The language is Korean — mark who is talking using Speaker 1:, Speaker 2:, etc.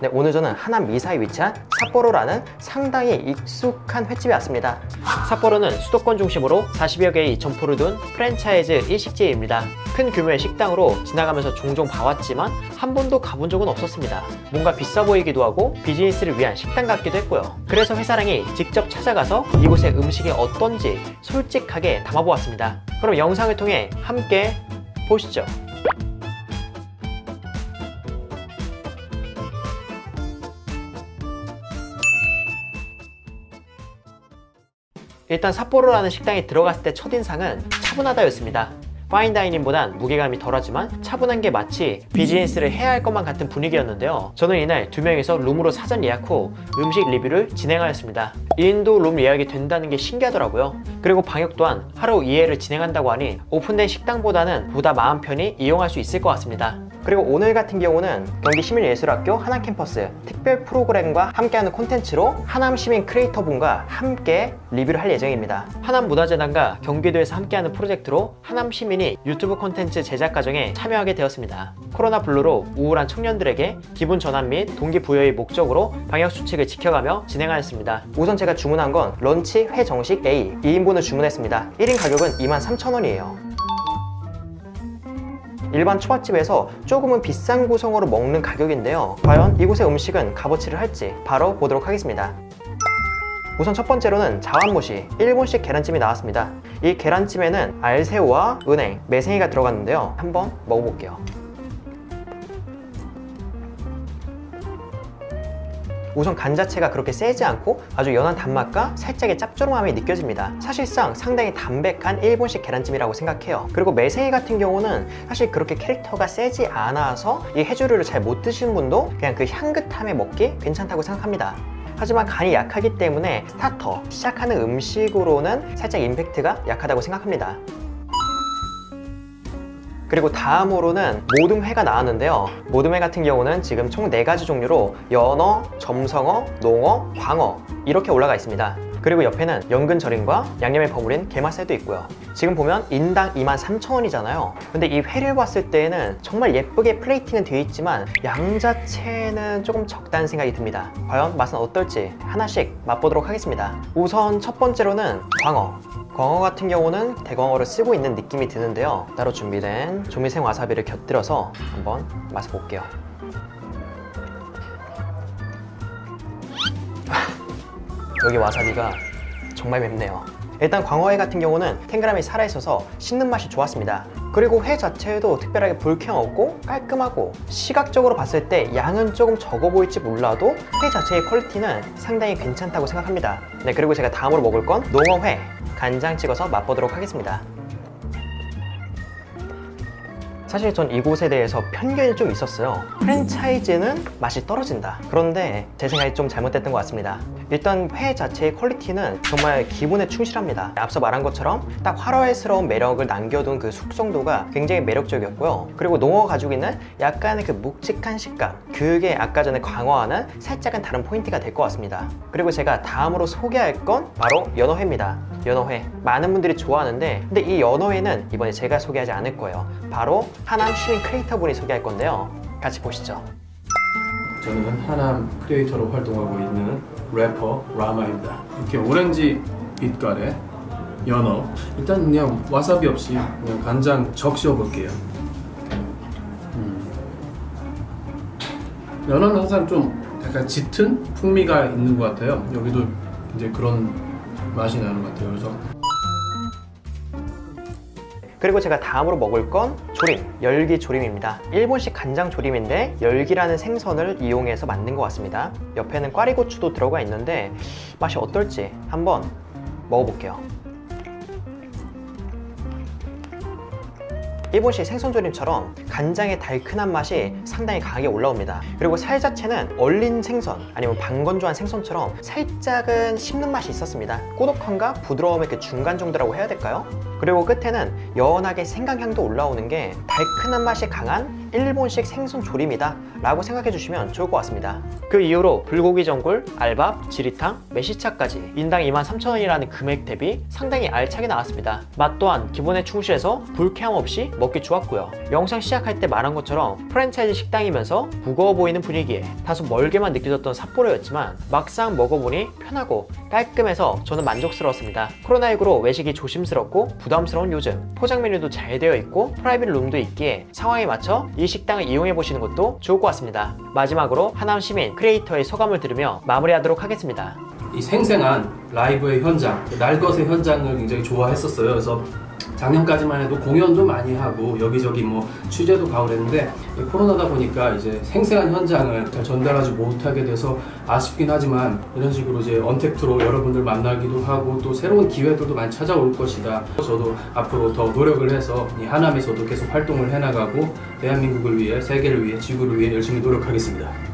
Speaker 1: 네, 오늘 저는 하남 미사에 위치한 삿포로라는 상당히 익숙한 횟집에 왔습니다. 삿포로는 수도권 중심으로 40여 개의 점포를 둔 프랜차이즈 일식집입니다. 큰 규모의 식당으로 지나가면서 종종 봐왔지만 한 번도 가본 적은 없었습니다. 뭔가 비싸 보이기도 하고 비즈니스를 위한 식당 같기도 했고요. 그래서 회사랑이 직접 찾아가서 이곳의 음식이 어떤지 솔직하게 담아보았습니다. 그럼 영상을 통해 함께 보시죠. 일단 삿포로라는 식당에 들어갔을 때 첫인상은 차분하다였습니다. 파인다이닝보단 무게감이 덜하지만 차분한 게 마치 비즈니스를 해야 할 것만 같은 분위기였는데요. 저는 이날 2명이서 룸으로 사전 예약 후 음식 리뷰를 진행하였습니다. 2인도 룸 예약이 된다는 게 신기하더라고요. 그리고 방역 또한 하루 2회를 진행한다고 하니 오픈된 식당보다는 보다 마음 편히 이용할 수 있을 것 같습니다. 그리고 오늘 같은 경우는 경기 시민예술학교 하남 캠퍼스 특별 프로그램과 함께하는 콘텐츠로 하남 시민 크리에이터분과 함께 리뷰를 할 예정입니다. 하남 문화재단과 경기도에서 함께하는 프로젝트로 하남 시민이 유튜브 콘텐츠 제작 과정에 참여하게 되었습니다. 코로나 블루로 우울한 청년들에게 기분 전환 및 동기부여의 목적으로 방역 수칙을 지켜가며 진행하였습니다. 우선 제가 주문한 건 런치 회 정식 A 2인분을 주문했습니다. 1인 가격은 23,000원이에요. 일반 초밥집에서 조금은 비싼 구성으로 먹는 가격인데요. 과연 이곳의 음식은 값어치를 할지 바로 보도록 하겠습니다. 우선 첫 번째로는 자완모시 일본식 계란찜이 나왔습니다. 이 계란찜에는 알새우와 은행, 매생이가 들어갔는데요. 한번 먹어볼게요. 우선 간 자체가 그렇게 세지 않고 아주 연한 단맛과 살짝의 짭조름함이 느껴집니다. 사실상 상당히 담백한 일본식 계란찜이라고 생각해요. 그리고 매생이 같은 경우는 사실 그렇게 캐릭터가 세지 않아서 이 해조류를 잘 못 드시는 분도 그냥 그 향긋함에 먹기 괜찮다고 생각합니다. 하지만 간이 약하기 때문에 스타터, 시작하는 음식으로는 살짝 임팩트가 약하다고 생각합니다. 그리고 다음으로는 모듬회가 나왔는데요. 모듬회 같은 경우는 지금 총 4가지 종류로 연어, 점성어, 농어, 광어 이렇게 올라가 있습니다. 그리고 옆에는 연근절임과 양념에 버무린 게맛살도 있고요. 지금 보면 인당 23,000원이잖아요. 근데 이 회를 봤을 때는 정말 예쁘게 플레이팅은 되어 있지만 양 자체는 조금 적다는 생각이 듭니다. 과연 맛은 어떨지 하나씩 맛보도록 하겠습니다. 우선 첫 번째로는 광어. 광어 같은 경우는 대광어를 쓰고 있는 느낌이 드는데요. 따로 준비된 조미생 와사비를 곁들여서 한번 맛을 볼게요. 여기 와사비가 정말 맵네요. 일단 광어회 같은 경우는 탱글함이 살아있어서 씹는 맛이 좋았습니다. 그리고 회 자체도 특별하게 불쾌함 없고 깔끔하고 시각적으로 봤을 때 양은 조금 적어 보일지 몰라도 회 자체의 퀄리티는 상당히 괜찮다고 생각합니다. 네, 그리고 제가 다음으로 먹을 건 농어회 간장 찍어서 맛보도록 하겠습니다. 사실 전 이곳에 대해서 편견이 좀 있었어요. 프랜차이즈는 맛이 떨어진다. 그런데 제 생각이 좀 잘못됐던 것 같습니다. 일단 회 자체의 퀄리티는 정말 기본에 충실합니다. 앞서 말한 것처럼 딱 화려스러운 매력을 남겨둔 그 숙성도가 굉장히 매력적이었고요. 그리고 농어가 가지고 있는 약간의 그 묵직한 식감, 그게 아까 전에 광어와는 살짝은 다른 포인트가 될 것 같습니다. 그리고 제가 다음으로 소개할 건 바로 연어회입니다. 연어회 많은 분들이 좋아하는데 근데 이 연어회는 이번에 제가 소개하지 않을 거예요. 바로 하남 시민 크리에이터 분이 소개할 건데요. 같이 보시죠.
Speaker 2: 저는 하남 크리에이터로 활동하고 있는 래퍼 라마입니다. 이렇게 오렌지 빛깔의 연어, 일단 그냥 와사비 없이 그냥 간장 적셔 볼게요. 연어는 항상 좀 약간 짙은 풍미가 있는 것 같아요. 여기도 이제 그런 맛이 나는 것 같아요. 그래서
Speaker 1: 그리고 제가 다음으로 먹을 건 조림, 열기 조림입니다. 일본식 간장 조림인데 열기라는 생선을 이용해서 만든 것 같습니다. 옆에는 꽈리고추도 들어가 있는데 맛이 어떨지 한번 먹어볼게요. 일본식 생선조림처럼 간장의 달큰한 맛이 상당히 강하게 올라옵니다. 그리고 살 자체는 얼린 생선 아니면 반건조한 생선처럼 살짝은 씹는 맛이 있었습니다. 꼬독함과 부드러움의 그 중간 정도라고 해야 될까요? 그리고 끝에는 연하게 생강향도 올라오는 게 달큰한 맛이 강한 일본식 생선 조림이다 라고 생각해 주시면 좋을 것 같습니다. 그 이후로 불고기 전골, 알밥, 지리탕, 메시차까지 인당 23,000원이라는 금액 대비 상당히 알차게 나왔습니다. 맛 또한 기본에 충실해서 불쾌함 없이 먹기 좋았고요. 영상 시작할 때 말한 것처럼 프랜차이즈 식당이면서 무거워 보이는 분위기에 다소 멀게만 느껴졌던 삿포로였지만 막상 먹어보니 편하고 깔끔해서 저는 만족스러웠습니다. 코로나19로 외식이 조심스럽고 부담스러운 요즘 포장 메뉴도 잘 되어 있고 프라이빗 룸도 있기에 상황에 맞춰 이 식당을 이용해 보시는 것도 좋을 것 같습니다. 마지막으로 하남 시민 크리에이터의 소감을 들으며 마무리하도록 하겠습니다.
Speaker 2: 이 생생한 라이브의 현장, 날것의 현장을 굉장히 좋아했었어요. 그래서 작년까지만 해도 공연도 많이 하고 여기저기 뭐 취재도 가고 그랬는데 코로나다 보니까 이제 생생한 현장을 잘 전달하지 못하게 돼서 아쉽긴 하지만 이런 식으로 이제 언택트로 여러분들 만나기도 하고 또 새로운 기회들도 많이 찾아올 것이다. 저도 앞으로 더 노력을 해서 이 하남에서도 계속 활동을 해나가고 대한민국을 위해, 세계를 위해, 지구를 위해 열심히 노력하겠습니다.